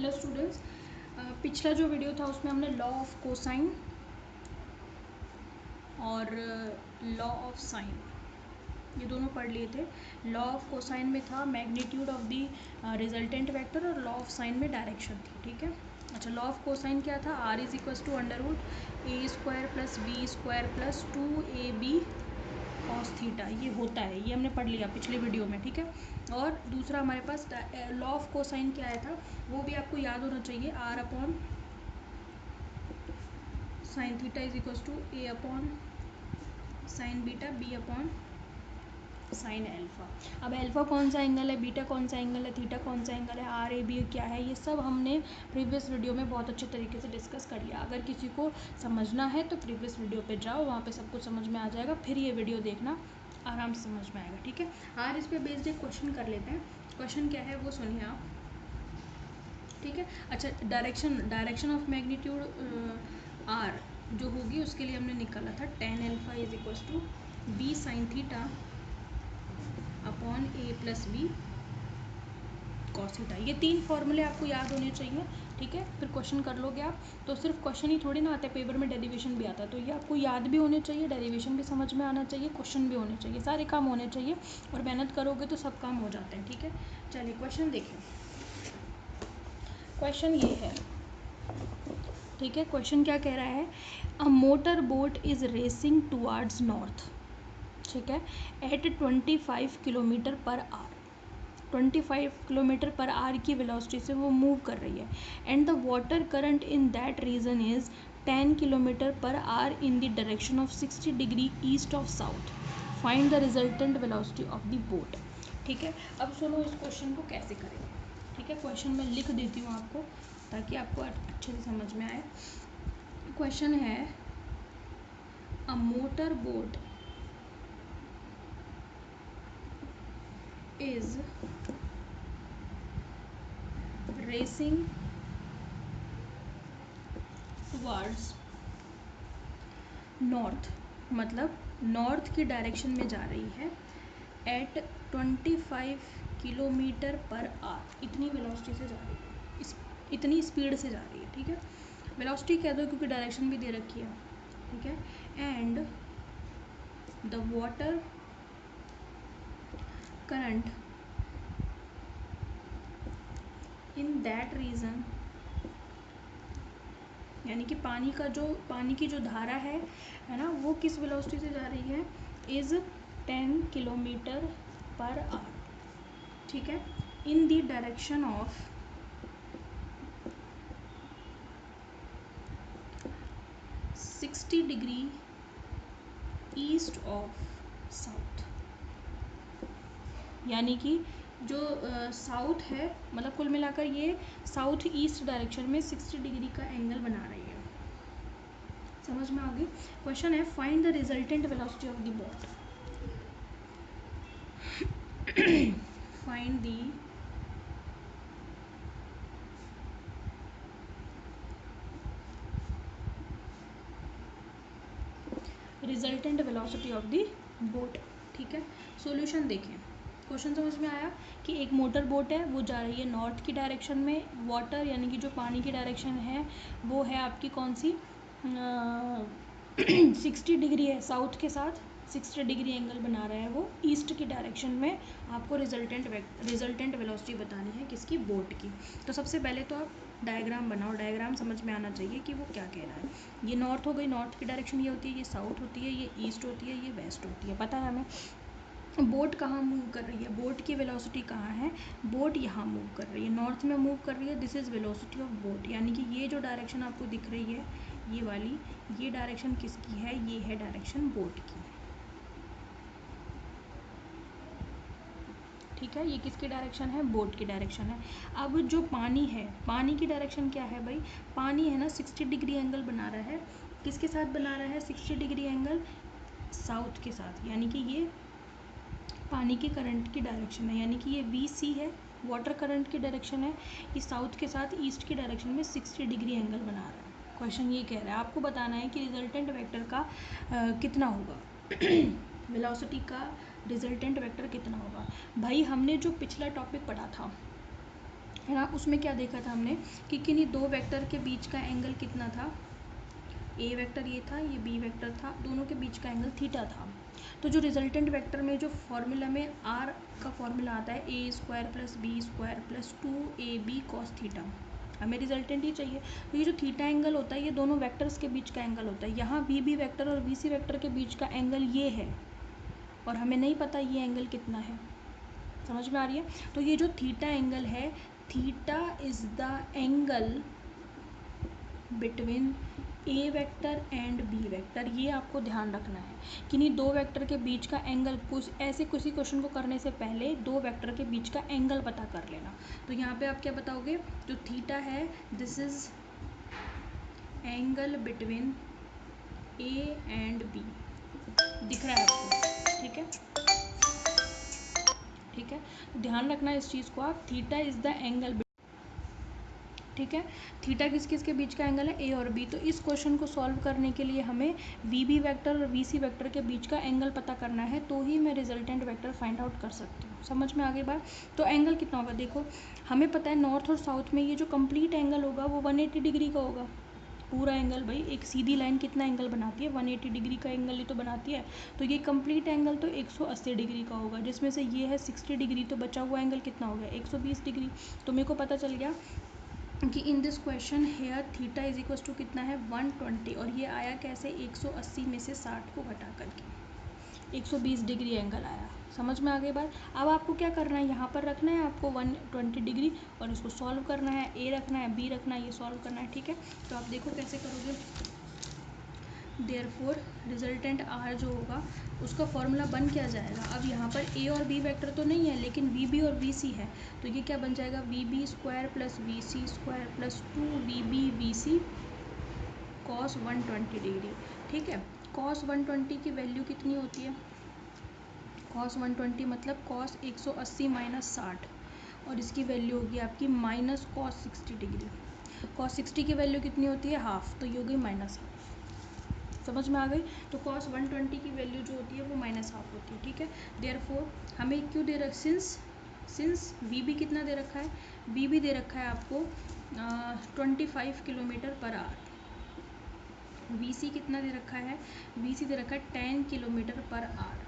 Hello students, पिछला जो video था उसमें हमने लॉ ऑफ कोसाइन और लॉ ऑफ साइन ये दोनों पढ़ लिए थे। लॉ ऑफ कोसाइन में था magnitude of the resultant vector और लॉ ऑफ साइन में डायरेक्शन थी। ठीक है, अच्छा लॉ ऑफ कोसाइन क्या था? R is equals to under root A square plus B square plus 2ab cos theta, ये होता है, ये हमने पढ़ लिया पिछले वीडियो में। ठीक है, और दूसरा हमारे पास लॉ ऑफ कोसाइन क्या आया था वो भी आपको याद होना चाहिए। R upon sine theta is equals to A upon sine beta B upon sine alpha. अब एल्फा कौन सा एंगल है, बीटा कौन सा एंगल है, थीटा कौन सा एंगल है, आर ए बी क्या है, ये सब हमने प्रीवियस वीडियो में बहुत अच्छे तरीके से डिस्कस कर लिया। अगर किसी को समझना है तो प्रीवियस वीडियो पे जाओ, वहाँ पे सब कुछ समझ में आ जाएगा, फिर ये वीडियो देखना, आराम से समझ में आएगा। ठीक है, आज इस पर बेस्ड एक क्वेश्चन कर लेते हैं। क्वेश्चन क्या है वो सुनिए आप। ठीक है, अच्छा डायरेक्शन ऑफ मैग्नीट्यूड आर जो होगी उसके लिए हमने निकाला था tan alpha is equals to B sine theta upon A plus B cos theta. ये तीन फॉर्मूले आपको याद होने चाहिए। ठीक है, फिर क्वेश्चन कर लोगे आप, तो सिर्फ क्वेश्चन ही थोड़ी ना आते, पेपर में डेरिवेशन भी आता है, तो ये आपको याद भी होने चाहिए, डेरिवेशन भी समझ में आना चाहिए, क्वेश्चन भी होने चाहिए, सारे काम होने चाहिए, और मेहनत करोगे तो सब काम हो जाते हैं। ठीक है, चलिए क्वेश्चन देखिए। क्वेश्चन ये है, ठीक है, क्वेश्चन क्या कह रहा है? A motor boat is racing towards north, ठीक है, at 25 kilometre per hour. 25 kilometre per hour की वेलोसिटी से वो मूव कर रही है, and the water current in that region is 10 kilometre per hour in the direction of 60 degree east of south. Find the resultant velocity of the boat. ठीक है, अब सुनो इस क्वेश्चन को कैसे करेंगे। ठीक है, क्वेश्चन मैं लिख देती हूँ आपको ताकि आपको अच्छे से समझ में आए। क्वेश्चन है, a motor boat is racing towards north, मतलब नॉर्थ की डायरेक्शन में जा रही है, एट 25 किलोमीटर पर आवर, इतनी वेलोसिटी से जा रही है, इतनी स्पीड से जा रही है। ठीक है, वेलोसिटी कह दो क्योंकि डायरेक्शन भी दे रखी है। ठीक है, and the water current in that region, यानी कि पानी की जो धारा है ना, वो किस वेलोसिटी से जा रही है, इज़ 10 किलोमीटर पर आवर। ठीक है, इन the direction of 60 degree east of south, यानी कि जो साउथ है, मतलब कुल मिलाकर ये साउथ ईस्ट डायरेक्शन में 60 डिग्री का एंगल बना रही है। समझ में आ गई? क्वेश्चन है, find the resultant velocity of the boat. Find the resultant velocity of the boat. ठीक है, सॉल्यूशन देखें। क्वेश्चन समझ में आया कि एक मोटर बोट है, वो जा रही है नॉर्थ की डायरेक्शन में, वाटर यानी कि जो पानी की डायरेक्शन है वो है आपकी कौन सी, 60 डिग्री है, साउथ के साथ 60 डिग्री एंगल बना रहा है वो ईस्ट की डायरेक्शन में। आपको रिजल्टेंट वेलोसिटी बतानी है किसकी, बोट की। तो सबसे पहले तो आप डायग्राम बनाओ, डायग्राम समझ में आना चाहिए कि वो क्या कह रहा है। ये नॉर्थ हो गई, नॉर्थ की डायरेक्शन ये होती है, ये साउथ होती है, ये ईस्ट होती है, ये वेस्ट होती है, पता है हमें। बोट कहाँ मूव कर रही है, बोट की वेलोसिटी कहाँ है, बोट यहाँ मूव कर रही है, नॉर्थ में मूव कर रही है, this is velocity of boat. यानी कि ये जो डायरेक्शन आपको दिख रही है, ये वाली, ये डायरेक्शन किसकी है, ये है डायरेक्शन बोट की। ठीक है, ये किसकी डायरेक्शन है, बोट की डायरेक्शन है। अब जो पानी है, पानी की डायरेक्शन क्या है भाई, पानी है ना 60 डिग्री एंगल बना रहा है, किसके साथ बना रहा है 60 डिग्री एंगल, साउथ के साथ, यानी कि ये पानी के करंट की डायरेक्शन है, यानी कि ये VC है, वाटर करंट की डायरेक्शन है, ये साउथ के साथ ईस्ट की डायरेक्शन में 60 डिग्री एंगल बना रहा है। क्वेश्चन ये कह रहा है, आपको बताना है कि रिजल्टेंट वेक्टर का कितना होगा, वेलोसिटी का रिजल्टेंट वेक्टर कितना होगा। भाई हमने जो पिछला टॉपिक पढ़ा था है ना। उसमें क्या देखा था हमने कि किन्हीं दो वेक्टर के बीच का एंगल कितना था, ए वेक्टर ये था, ये बी वेक्टर था, दोनों के बीच का एंगल थीटा था। तो जो रिजल्टेंट वेक्टर में जो फॉर्मूला में आर का फॉर्मूला आता है A square plus B square plus 2ab cos theta, हमें रिजल्टेंट ही चाहिए। तो ये जो थीटा एंगल होता है ये दोनों वेक्टर्स के बीच का एंगल होता है। यहाँ वी बी वेक्टर और वी सी वेक्टर के बीच का एंगल ये है और हमें नहीं पता ये एंगल कितना है। समझ में आ रही है। तो ये जो थीटा एंगल है, theta is the angle between A vector and B vector. ये आपको ध्यान रखना है कि नहीं दो वेक्टर के बीच का एंगल, कुछ ऐसे किसी क्वेश्चन को करने से पहले दो वेक्टर के बीच का एंगल पता कर लेना। तो यहाँ पे आप क्या बताओगे, जो थीटा है this is angle between A and B, दिख रहा है आपको, ठीक है, ठीक है। ध्यान रखना इस चीज़ को आप, थीटा इज द एंगल, ठीक है। थीटा किस किस के बीच का एंगल है, ए और बी। तो इस क्वेश्चन को सॉल्व करने के लिए हमें वी बी वेक्टर और वी सी वेक्टर के बीच का एंगल पता करना है, तो ही मैं रिजल्टेंट वेक्टर फाइंड आउट कर सकती हूँ। समझ में आ गई बात। तो एंगल कितना होगा, देखो हमें पता है नॉर्थ और साउथ में ये जो कंप्लीट एंगल होगा वो 180 डिग्री का होगा। पूरा एंगल, भाई एक सीधी लाइन कितना एंगल बनाती है, 180 डिग्री का एंगल ही तो बनाती है। तो ये कंप्लीट एंगल तो 180 डिग्री का होगा, जिसमें से ये है 60 डिग्री, तो बचा हुआ एंगल कितना हो गया, 120 डिग्री। तो मेरे को पता चल गया कि in this question here theta is equal to कितना है 120, और ये आया कैसे 180 में से 60 को घटा करके 120 डिग्री एंगल आया। समझ में आ गई बात। अब आपको क्या करना है, यहाँ पर रखना है आपको 120 डिग्री और इसको सॉल्व करना है, ए रखना है, बी रखना है, ये सॉल्व करना है, ठीक है। तो आप देखो कैसे करोगे। देयरफॉर रिजल्टेंट आर जो होगा उसका फॉर्मूला बन क्या जाएगा, अब यहाँ पर ए और बी वेक्टर तो नहीं है लेकिन वी बी और वी सी है, तो ये क्या बन जाएगा, V B square plus V C square plus 2 V C cos 120 degree, ठीक है। कॉस 120 की वैल्यू कितनी होती है, कॉस 120 मतलब कॉस 180 माइनस 60, और इसकी वैल्यू होगी आपकी माइनस कॉस 60 डिग्री। कॉस 60 की वैल्यू कितनी होती है, हाफ, तो ये हो गई माइनस हाफ। समझ में आ गई। तो कॉस 120 की वैल्यू जो होती है वो माइनस हाफ होती है, ठीक है। देयरफॉर हमें क्यों दे रखा, सिंस वी बी कितना दे रखा है, वी बी दे रखा है आपको 25 किलोमीटर पर आवर, वी सी कितना दे रखा है, वी सी दे रखा है 10 किलोमीटर पर आवर,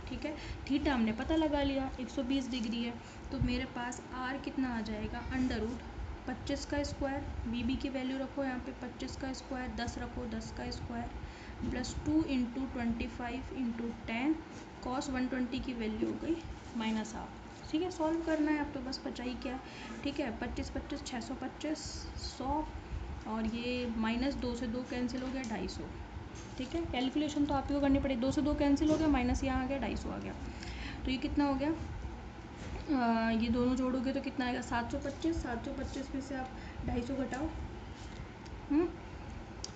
ठीक है। थीटा हमने पता लगा लिया 120 डिग्री है, तो मेरे पास आर कितना आ जाएगा, अंडर रूट 25 का स्क्वायर, वी बी की वैल्यू रखो यहाँ पे 25 का स्क्वायर, 10 रखो 10 का square plus 2 into 25 into 10, cos 120 की वैल्यू हो गई माइनस हाफ, ठीक है। सॉल्व करना है आप तो बस बचा ही क्या है, ठीक है। 25 25 625 100, और ये माइनस 2 से 2 कैंसिल हो गया 250, ठीक है। कैलकुलेशन तो आप ही को करनी पड़ेगी, 2 से 2 कैंसिल हो गया, माइनस यहाँ आ गया 250 आ गया, तो ये कितना हो गया, ये दोनों जोड़ोगे तो कितना आएगा 725, 725 में से आप 250 घटाओ,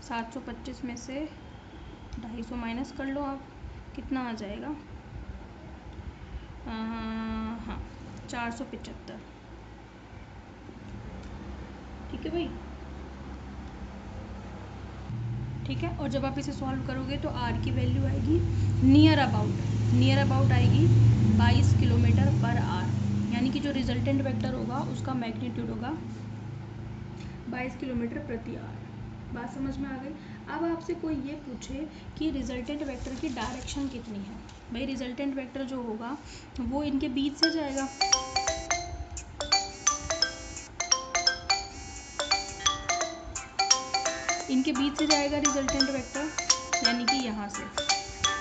725 में से 250 माइनस कर लो आप, कितना आ जाएगा, हाँ 475, ठीक है भाई, ठीक है। और जब आप इसे सॉल्व करोगे तो आर की वैल्यू आएगी नियर अबाउट आएगी 22 किलोमीटर पर आवर, यानी कि जो रिजल्टेंट वेक्टर होगा उसका मैग्नीट्यूड होगा 22 किलोमीटर प्रति आवर। बात समझ में आ गई। अब आपसे कोई ये पूछे कि रिजल्टेंट वेक्टर की डायरेक्शन कितनी है, भाई रिजल्टेंट वेक्टर जो होगा वो इनके बीच से जाएगा, इनके बीच से जाएगा रिजल्टेंट वेक्टर, यानी कि यहाँ से,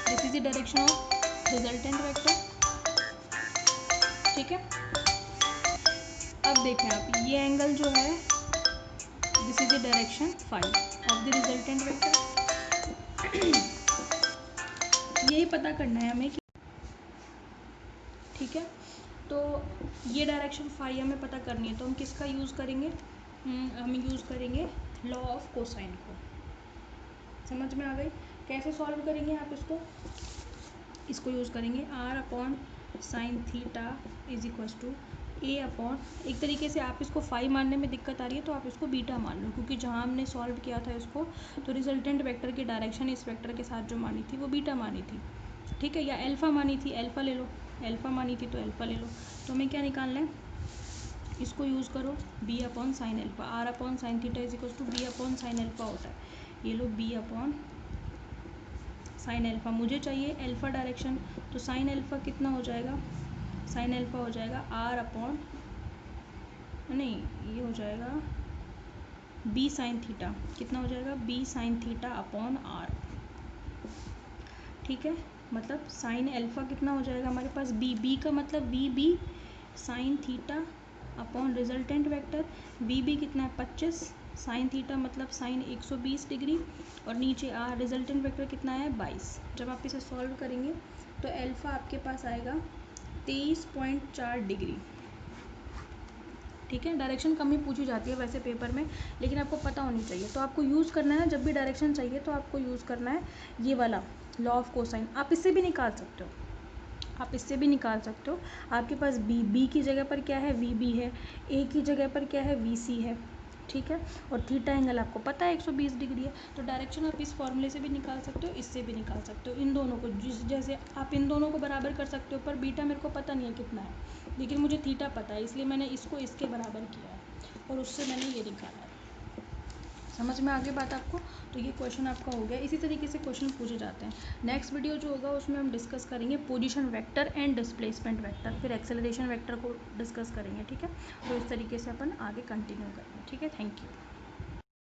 this is the direction of resultant vector, ठीक है। अब देखें आप, ये एंगल जो है this is the direction phi of the resultant vector, यही पता करना है हमें, ठीक है। तो ये डायरेक्शन फाई हमें पता करनी है, तो हम किसका यूज़ करेंगे, हम यूज़ करेंगे लॉ ऑफ कोसाइन को। समझ में आ गई। कैसे सॉल्व करेंगे आप इसको यूज़ करेंगे R upon sine theta is equals to A upon, एक तरीके से आप इसको फाई मानने में दिक्कत आ रही है तो आप इसको बीटा मान लो, क्योंकि जहाँ हमने सॉल्व किया था इसको तो रिजल्टेंट वेक्टर की डायरेक्शन इस वेक्टर के साथ जो मानी थी वो बीटा मानी थी, ठीक है, या अल्फ़ा मानी थी, अल्फ़ा ले लो, अल्फ़ा मानी थी तो अल्फ़ा ले लो। तो हमें क्या निकालना है, इसको यूज़ करो, B upon sine alpha, R upon sine theta is equal to B upon sine alpha होता है, ये लो बी अपॉन साइन एल्फा। मुझे चाहिए एल्फा डायरेक्शन, तो साइन एल्फा कितना हो जाएगा, साइन एल्फा हो जाएगा आर अपॉन, नहीं ये हो जाएगा बी साइन थीटा, कितना हो जाएगा B sine theta upon R, ठीक है। मतलब साइन एल्फा कितना हो जाएगा हमारे पास, बी, बी का मतलब V B sine theta upon resultant vector, V B कितना है 25, साइन थीटा मतलब साइन 120 डिग्री, और नीचे आर रिजल्टेंट वेक्टर कितना है 22। जब आप इसे सॉल्व करेंगे तो एल्फा आपके पास आएगा 23.4 डिग्री, ठीक है। डायरेक्शन कम ही पूछी जाती है वैसे पेपर में, लेकिन आपको पता होनी चाहिए। तो आपको यूज़ करना है, जब भी डायरेक्शन चाहिए तो आपको यूज़ करना है ये वाला लॉ ऑफ कोसाइन। आप इससे भी निकाल सकते हो, आप इससे भी निकाल सकते हो। आपके पास बी, बी की जगह पर क्या है वी बी है, ए की जगह पर क्या है वी सी है, ठीक है। और थीटा एंगल आपको पता है 120 डिग्री है। तो डायरेक्शन आप इस फॉर्मूले से भी निकाल सकते हो, इससे भी निकाल सकते हो। इन दोनों को जैसे आप इन दोनों को बराबर कर सकते हो, पर बीटा मेरे को पता नहीं है कितना है, लेकिन मुझे थीटा पता है, इसलिए मैंने इसको इसके बराबर किया है और उससे मैंने ये निकाला है। समझ में आ गई बात आपको? तो ये क्वेश्चन आपका हो गया। इसी तरीके से क्वेश्चन पूछे जाते हैं। नेक्स्ट वीडियो जो होगा उसमें हम डिस्कस करेंगे position vector and displacement vector, फिर एक्सेलरेशन वेक्टर को डिस्कस करेंगे, ठीक है। तो इस तरीके से अपन आगे कंटिन्यू करेंगे, ठीक है। Thank you.